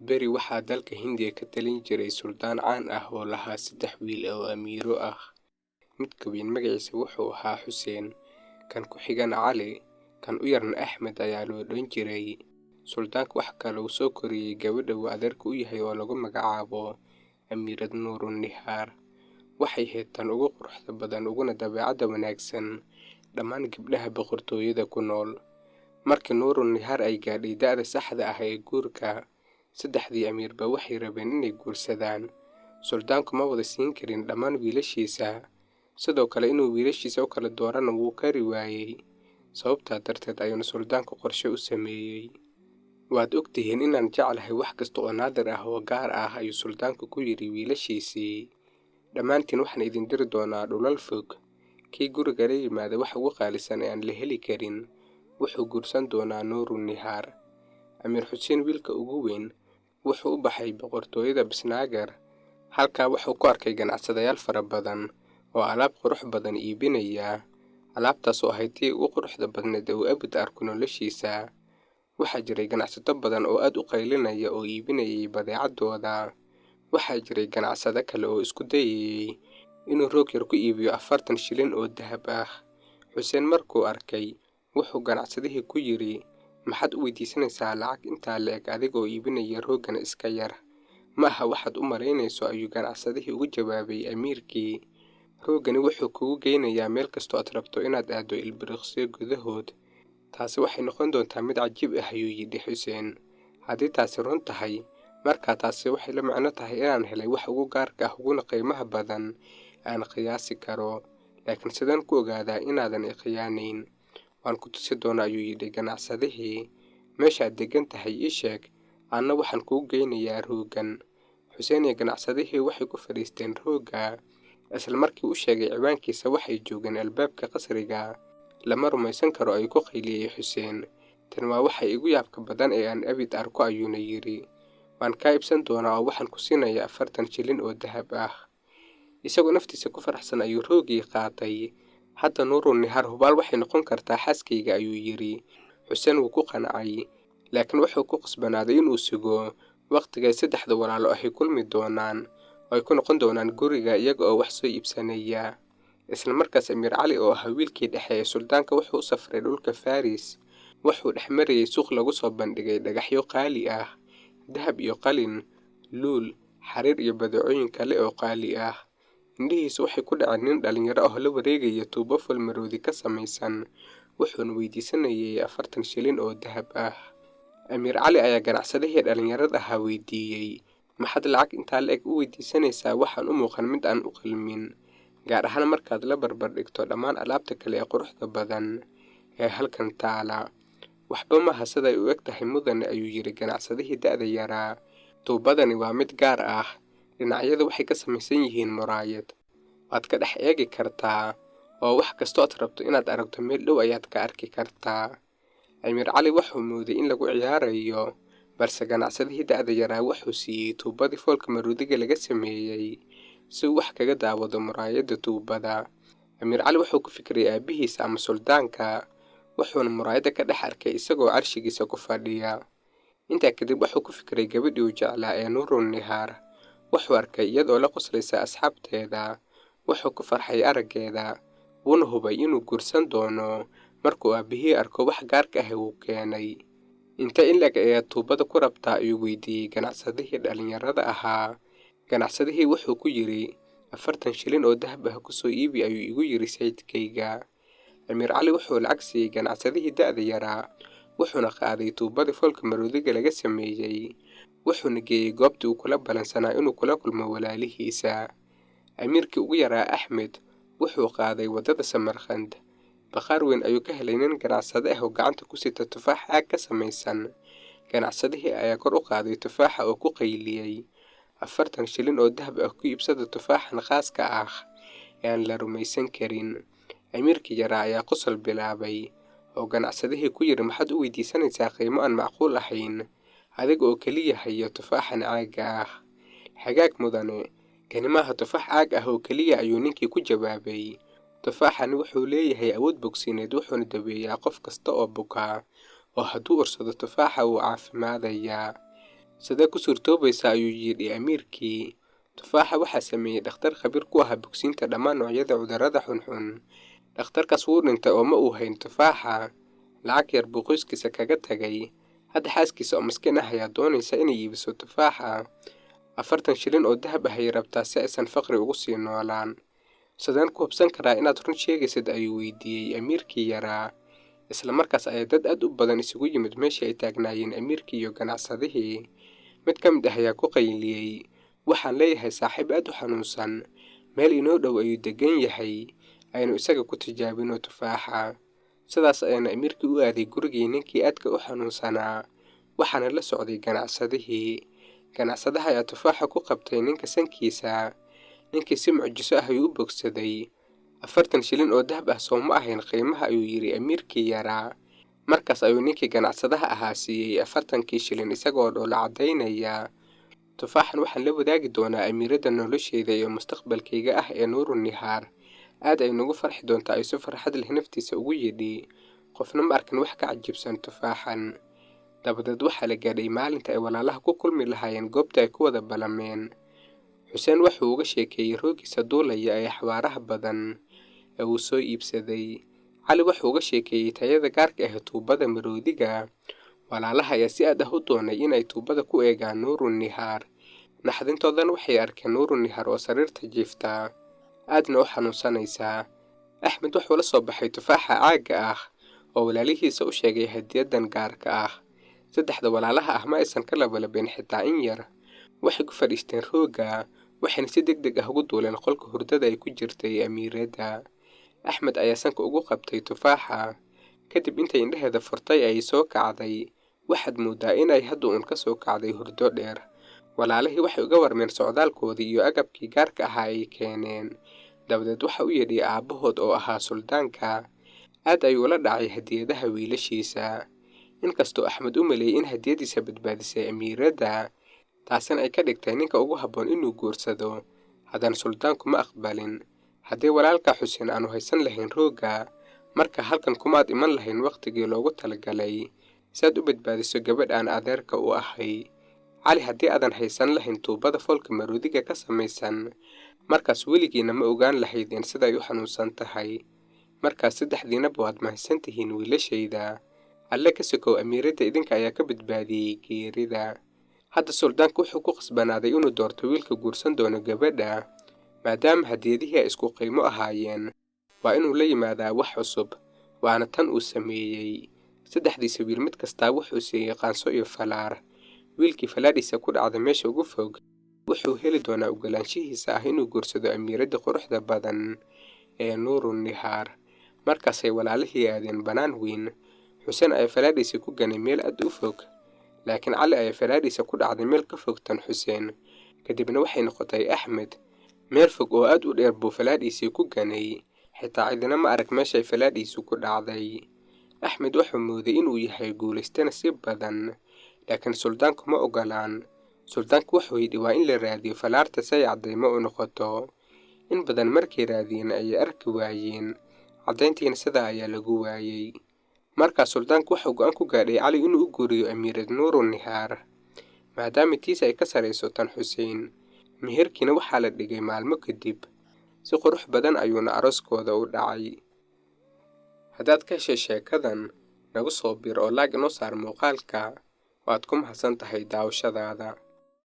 beri waxaa dalka Hindiya ka talin jiray suldaan caan ah oo lahaa 3 wiil oo amiiro ah. Mid ka weyn magaciisa wuxuu ahaa Xuseen, kan ku xigana Cali, kan u yarna Axmed ayaa loo odhan jiray. Suldaanku waxa kale uu soo koriyey gabadha uu adeerka u yahay oo lagu magacaabo Amiirad Nuurun Nihaar. Waxay ahayd tan ugu quruxda badan uguna dabeecadda wanaagsan dhammaan gabdhaha boqortooyada ku nool. Markii Nuurun Nihaar ay gaadhay da'da saxda ah ee guurka, 3dii amiirba waxay rabeen inay guursadaan. Suldaanku ma wada siin karin dhammaan wiilashiisa, sidoo kale inuu wiilashiisa u kala doorana wuu kari waayey. Sababtaa darteed ayuuna suldaanku qorshe u sameeyey. Waad ogtihiin inaan jeclahay wax kasta oo naadir ah oo gaar ah, ayuu suldaanku ku yidhi wiilashiisii. Dhammaantiin waxaan idin diri doonaa dhulal fog. Kii guriga la yimaada waxa ugu qaalisan ee aan la heli karin wuxuu guursan doonaa Nuurun Nihaar. Amiir Xuseen, wiilka ugu weyn, wuxuu u baxay boqortooyada Bisnagar. Halkaa wuxuu ku arkay ganacsadayaal fara badan oo alaab qurux badan iibinaya. Alaabtaas oo ahayd tii ugu quruxda badneed ee uu abid arko noloshiisa. Waxaa jiray ganacsato badan oo aad u qaylinaya oo iibinayay badeecadooda. Waxaa jiray ganacsade kale oo isku dayayay inuu roog yar ku iibiyo 40 shilin oo dahab ah. Xuseen markuu arkay, wuxuu ganacsadihii ku yidhi, maxaad u weydiisanaysaa lacag intaa le'eg adigoo iibinaya roogana iska yar? Ma aha waxaad u malaynayso, ayuu ganacsadihii ugu jawaabay amiirkii. Roogani wuxuu kugu geynayaa meel kastoo aad rabto inaad aado ilbiriqsiyo gudahood. Taasi waxay noqon doontaa mid cajiib ah, ayuu yidhi Xuseen. Haddii taasi run tahay, markaa taasi waxay la macno tahay inaan helay wax ugu gaarka ah uguna qiimaha badan aan qiyaasi karo. Laakiin sidaan ku ogaadaa inaadan i khiyaanayn? Waan ku tusi doonaa, ayuu yidhi ganacsadihii. Meeshaad degan tahay ii sheeg, anna waxaan kugu geynayaa roogan. Xuseen iyo ganacsadihii waxay ku fadhiisteen roogga. Isla markii uu sheegay ciwaankiisa waxay joogeen albaabka qasriga. Lama rumaysan karo, ayuu ku qayliyey Xuseen. Tan waa waxa igu yaabka badan ee aan abid arko, ayuuna yidhi. Waan kaa iibsan doonaa oo waxaan ku siinayaa 40 shilin oo dahab ah. Isagoo naftiisa ku faraxsan ayuu roogii qaatay. Hadda Nuurun Nihaar hubaal waxay noqon kartaa xaaskayga, ayuu yidhi. Xuseen wuu ku qancay, laakiin wuxuu ku qasbanaaday inuu sugo waqtigay 3 walaalo ahi kulmi doonaan oo ay ku noqon doonaan guriga iyaga oo wax soo iibsanaya. Isla markaas Amiir Cali oo ahaa wiilkii dhexe ee suldaanka wuxuu u safray dhulka Faris. Wuxuu dhex marayay suuq lagu soo bandhigay dhagaxyo qaali ah, dahab iyo qalin, luul, xariir iyo badeecooyin kale oo qaali ah. Indhihiisu waxay ku dhaceen nin dhalinyaro ah oo la wareegaya tuubo falmaroodi ka samaysan, wuxuuna weydiisanayay 40 shilin oo dahab ah. Amiir Cali ayaa ganacsadihii dhalinyarada ahaa weydiiyey, maxaad lacag intaa le'eg u weydiisanaysaa? Waxaan u muuqan mid aan u qalmin, gaar ahaan markaad la barbar dhigto dhammaan alaabta kale ee quruxda badan ee halkan taala. Waxba maaha siday u eg tahay mudane, ayuu yidhi ganacsadihii da'da yaraa. Tuubadani waa mid gaar ah. Dhinacyada waxay ka samaysan yihiin muraayad. Waad ka dhex eegi kartaa, oo wax kastoo aad rabto inaad aragto meel dhow ayaad ka arki kartaa. Amiir Cali wuxuu mooday in lagu ciyaarayo, balse ganacsadihii da'da yaraa wuxuu siiyey tuubadii foolka maroodiga laga sameeyey si uu wax kaga daawado muraayadda tuubada. Amiir Cali wuxuu ku fikiray aabihiisa ama suldaanka, wuxuuna muraayadda ka dhex arkay isagoo carshigiisa ku fadhiya. Intaa kadib wuxuu ku fikiray gabadhii uu jeclaa ee Nuurun Nihaar. Wuxuu arkay iyadoo la qoslaysa asxaabteeda. Wuxuu ku farxay araggeeda, wuuna hubay inuu guursan doono markuu aabihii arko wax gaarka ah uu keenay. Inta in lag ayaad tuubada ku rabtaa? Ayuu weydiiyey ganacsadihii dhalinyarada ahaa. Ganacsadihii wuxuu ku yidhi, 40 shilin oo dahab ah ku soo iibi, ayuu igu yidhi sayidkayga. Amiir Cali wuxuu lacag siiyey ganacsadihii da'da yaraa, wuxuuna qaaday tuubadii foolka maroodiga laga sameeyey. Wuxuuna geeyey goobtii uu kula balansanaa inuu kula kulmo walaalihiisa. Amiirkii ugu yaraa Axmed wuxuu qaaday waddada Samarkand. Bakhaar weyn ayuu ka helay nin ganacsade ah oo gacanta ku sita tufaax caag ka samaysan. Ganacsadihii ayaa kor u qaaday tufaaxa oo ku qayliyey, 40 shilin oo dahab ah ku iibsada tufaaxan khaaska ah ee aan la rumaysan karin. Amiirkii yaraa ayaa qosol bilaabay, oo ganacsadihii ku yidhi, maxaad u weydiisanaysaa qiimo aan macquul ahayn adiga oo keliya haya tufaaxan caaga ah? Hagaag mudane, kani maaha tufaax caag ah oo keliya, ayuu ninkii ku jawaabay. Tufaaxani wuxuu leeyahay awood bogsiineed, wuxuuna daweeyaa qof kasta oo buka, oo hadduu ursado tufaaxa wuu caafimaadayaa. sidee ku suurtoobaysaa ayuu yidhi amiirkii. Tufaaxa waxaa sameeyey dhakhtar khabiir ku ah bogsiinta dhammaan noocyada cudurrada xunxun. Dhakhtarkaas wuu dhintay oo ma uu hayn tufaaxa. Lacag yar buu qoyskiisa kaga tagay. Hadda xaaskiisa oo maskiin ah ayaa doonaysa inay iibiso tufaaxa. 40 shilin oo dahab ah ayay rabtaa si aysan faqri ugu sii noolaan. Sideen ku hubsan karaa inaad run sheegaysid ayuu weydiiyey amiirkii yaraa. Isla markaas ayaa dad aad u badan isugu yimid meeshii ay taagnaayeen amiirkii iyo ganacsadihii. Mid ka mid ah ayaa ku qayliyey, waxaan leeyahay saaxiib aad u xanuunsan. Meel inoo dhow ayuu degan yahay. Aynu isaga ku tijaabino tufaaxa. Sidaas ayaana amiirkii u aaday gurigii ninkii aadka u xanuunsanaa. Waxaana la socday ganacsadihii. Ganacsadaha ayaa tufaaxa ku qabtay ninka sankiisa. Ninkii si mucjiso ah ayuu u bogsaday. 40 shilin oo dahab ah soo ma ahayn qiimaha ayuu yidhi amiirkii yaraa. Markaas ayuu ninkii ganacsadaha ahaa siiyey 40 shilin isagoo dhoola caddaynaya. Tufaaxan waxaan la wadaagi doonaa amiirada nolosheyda iyo mustaqbalkayga ah ee Nuurun Nihaar. Aad ay nagu farxi doontaa ay si farxad leh naftiisa ugu yidhi. Qofna ma arkin wax ka cajiibsan tufaaxan. Dabadeed waxaa la gaadhay maalinta ay walaalaha ku kulmi lahaayeen goobta ay ku wada balameen. Xuseen wuxuu uga sheekeeyey roogiisa duulaya ee xawaaraha badan ee uu soo iibsaday. Cali wuxuu uga sheekeeyey tayada gaarka ah tuubada maroodiga. Walaalaha ayaa si aad ah u doonay inay tuubada ku eegaan Nuurun Nihaar. Naxdintoodana waxay arkeen Nuurun Nihaar oo sariirta jiifta, aadna u xanuunsanaysa. Axmed wuxuu la soo baxay tufaaxa caaga ah oo walaalihiisa u sheegay hadiyadan gaarka ah. Saddexda walaalaha ah ma aysan ka labalabeen xitaa in yar. Waxay ku fadhiisteen rooga, waxayna si degdeg ah ugu duuleen qolka hurdada ay ku jirtay amiirada. Axmed ayaa sanka ugu qabtay tufaaxa. Kadib intay indhaheeda furtay ayay soo kacday. Waxaad moodaa inay hadda uun ka soo kacday hurdo dheer. Walaalihii waxay uga warmeen socdaalkoodii iyo agabkii gaarka ahaa ay keeneen. Dabadeed waxa u yidhi aabbahood oo ahaa suldaanka. Aad ayuu la dhacay hadiyadaha wiilashiisa. Inkastoo Axmed u maleeyay in hadiyadiisa badbaadisay amiirada, taasina ay ka dhigtay ninka ugu habboon inuu guursado. Haddana suldaanku ma aqbalin. Haddii walaalka Xuseen aanu haysan lahayn rooga, marka halkan kumaad iman lahayn waqtigii loogu talagalay si aad u badbaadiso gabadh aan adeerka u ahay. Cali, haddii aadan haysan lahayn tuubada foolka maroodiga ka samaysan, markaas weligiina ma ogaan lahaydeen siday u xanuunsan tahay. Markaas saddexdiinaba waad mahadsantihiin wiilashayda. Alle ka sokow amiirada idinka ayaa ka badbaadiyey geerida. Hadda suldaanku wuxuu ku qasbanaaday inuu doorto wiilka guursan doono gabadha. Maadaama hadiyadihii ay isku qiimo ahaayeen, waa inuu la yimaadaa wax cusub. Waana tan uu sameeyey. Saddexdiisa wiil mid kastaa wuxuu siiyey qaanso iyo falaar. Wiilkii falaadhiisa ku dhacda meesha ugu fog wuxuu heli doonaa ogolaanshihiisa ah inuu guursado amiirada quruxda badan ee Nuurun Nihaar. Markaasay walaalihii aadeen bannaan weyn. Xuseen ayaa falaadhiisa ku ganay meel aad u fog, laakiin Cali ayaa falaadhiisa ku dhacday meel ka fog tan Xuseen. Kadibna waxay noqotay Axmed. Meel fog oo aad u dheer buu falaadhiisii ku ganay. Xitaa cidina ma arag meeshay falaadhiisu ku dhacday. Axmed wuxuu mooday inuu yahay guulayste nasiib badan, laakiin suldaanku ma ogolaan. Suldaanku wuxuu yidhi waa in la raadiyo falaarta si ay caddaymo u noqoto. In badan markay raadiyeen ayay arki waayeen. Caddayntiina sidaa ayaa lagu waayey. Markaas suldaanku wuxuu go'aan ku gaadhay Cali inuu u guuriyo amiirad Nuurun Nihaar, maadaama tiisa ay ka sarayso tan Xuseen. Meherkiina waxaa la dhigay maalmo kadib. Si qurux badan ayuuna arooskooda u dhacay. Haddaad ka heshay sheekadan, nagu soo bir oo like inoo saar muuqaalka. Waad ku mahadsan tahay daawashadaada.